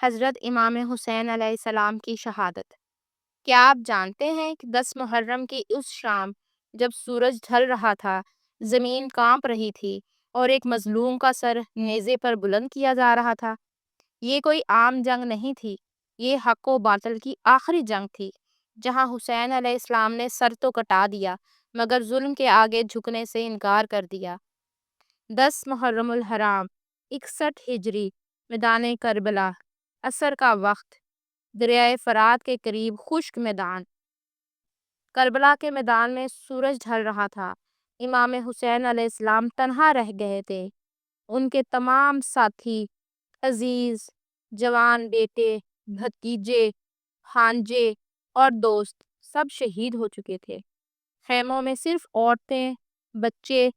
حضرت امام حسین علیہ السلام کی شہادت۔ کیا آپ جانتے ہیں کہ 10 محرم کی اس شام جب سورج ڈھل رہا تھا، زمین کانپ رہی تھی اور ایک مظلوم کا سر نیزے پر بلند کیا جا رہا تھا؟ یہ کوئی عام جنگ نہیں تھی، یہ حق و باطل کی آخری جنگ تھی، جہاں حسین علیہ السلام نے سر تو کٹا دیا مگر ظلم کے آگے جھکنے سے انکار کر دیا۔ 10 محرم الحرام 61 ہجری، میدان کربلا، عصر کا وقت، دریائے فرات کے قریب خشک میدان۔ کربلا کے میدان میں سورج ڈھل رہا تھا، امام حسین علیہ السلام تنہا رہ گئے تھے۔ ان کے تمام ساتھی، عزیز، جوان بیٹے، بھتیجے، بھانجے اور دوست سب شہید ہو چکے تھے۔ خیموں میں صرف عورتیں، بچے،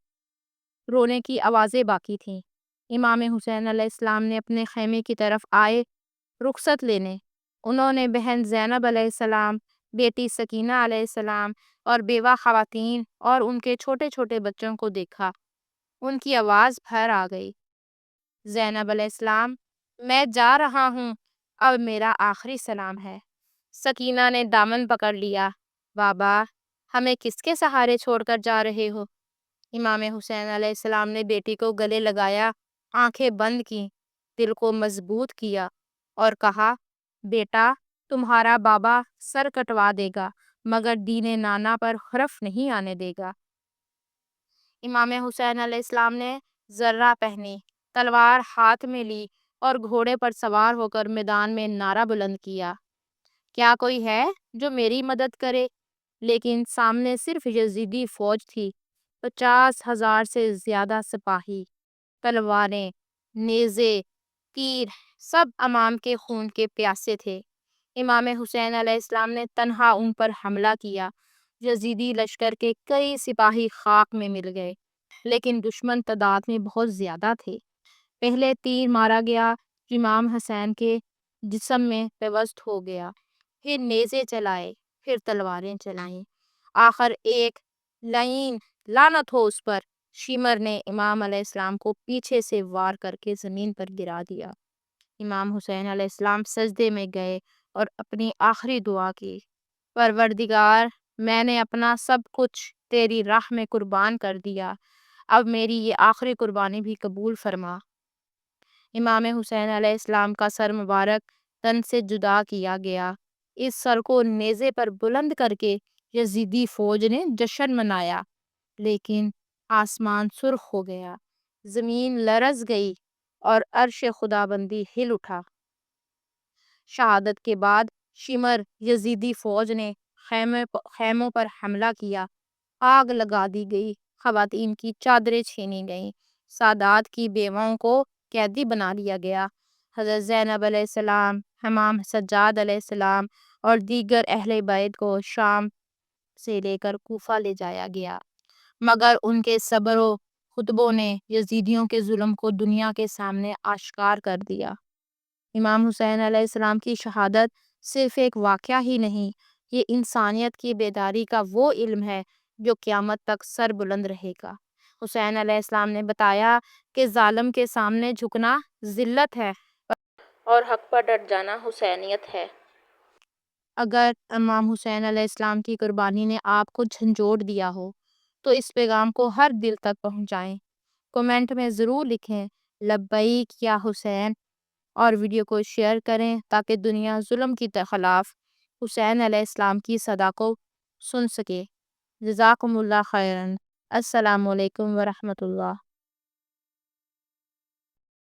رونے کی آوازیں باقی تھیں۔ امام حسین علیہ السلام نے اپنے خیمے کی طرف آئے رخصت لینے۔ انہوں نے بہن زینب علیہ السلام، بیٹی سکینہ علیہ السلام اور بیوہ خواتین اور ان کے چھوٹے چھوٹے بچوں کو دیکھا۔ ان کی آواز بھر آ گئی۔ زینب علیہ السلام: میں جا رہا ہوں، اب میرا آخری سلام ہے۔ سکینہ نے دامن پکڑ لیا: بابا، ہمیں کس کے سہارے چھوڑ کر جا رہے ہو؟ امام حسین علیہ السلام نے بیٹی کو گلے لگایا، آنکھیں بند کیں، دل کو مضبوط کیا اور کہا: بیٹا، تمہارا بابا سر کٹوا دے گا مگر دین نانا پر حرف نہیں آنے دے گا۔ امام حسین علیہ السلام نے زرہ پہنی، تلوار ہاتھ میں لی اور گھوڑے پر سوار ہو کر میدان میں نعرہ بلند کیا: کیا کوئی ہے جو میری مدد کرے؟ لیکن سامنے صرف یزیدی فوج تھی، 50,000 سے زیادہ سپاہی، تلواریں، نیزے، تیر، سب امام کے خون کے پیاسے تھے۔ امام حسین علیہ السلام نے تنہا ان پر حملہ کیا۔ یزیدی لشکر کے کئی سپاہی خاک میں مل گئے، لیکن دشمن تعداد میں بہت زیادہ تھے۔ پہلے تیر مارا گیا، امام حسین کے جسم میں پیوست ہو گیا، پھر نیزے چلائے، پھر تلواریں چلائیں، آخر ایک لعین، لعنت ہو اس پر، شیمر نے امام علیہ السلام کو پیچھے سے وار کر کے زمین پر گرا دیا۔ امام حسین علیہ السلام سجدے میں گئے اور اپنی آخری دعا کی: پروردگار، میں نے اپنا سب کچھ تیری راہ میں قربان کر دیا، اب میری یہ آخری قربانی بھی قبول فرما۔ امام حسین علیہ السلام کا سر مبارک تن سے جدا کیا گیا۔ اس سر کو نیزے پر بلند کر کے یزیدی فوج نے جشن منایا، لیکن آسمان سرخ ہو گیا، زمین لرز گئی اور عرش خداوندی ہل اٹھا۔ شہادت کے بعد شمر یزیدی فوج نے خیموں پر حملہ کیا، آگ لگا دی گئی، خواتین کی چادریں چھینی گئیں، سادات کی بیواؤں کو قیدی بنا لیا گیا۔ حضرت زینب علیہ السلام، امام سجاد علیہ السلام اور دیگر اہل بیت کو شام سے لے کر کوفہ لے جایا گیا، مگر ان کے صبر و خطبوں نے یزیدیوں کے ظلم کو دنیا کے سامنے آشکار کر دیا۔ امام حسین علیہ السلام کی شہادت صرف ایک واقعہ ہی نہیں، یہ انسانیت کی بیداری کا وہ علم ہے جو قیامت تک سر بلند رہے گا۔ حسین علیہ السلام نے بتایا کہ ظالم کے سامنے جھکنا ذلت ہے اور حق پر ڈٹ جانا حسینیت ہے۔ اگر امام حسین علیہ السلام کی قربانی نے آپ کو جھنجھوڑ دیا ہو تو اس پیغام کو ہر دل تک پہنچائیں۔ کومنٹ میں ضرور لکھیں لبیک یا حسین، اور ویڈیو کو شیئر کریں تاکہ دنیا ظلم کے خلاف حسین علیہ السلام کی صدا کو سن سکے۔ جزاکم اللہ خیرن۔ السلام علیکم ورحمۃ اللہ۔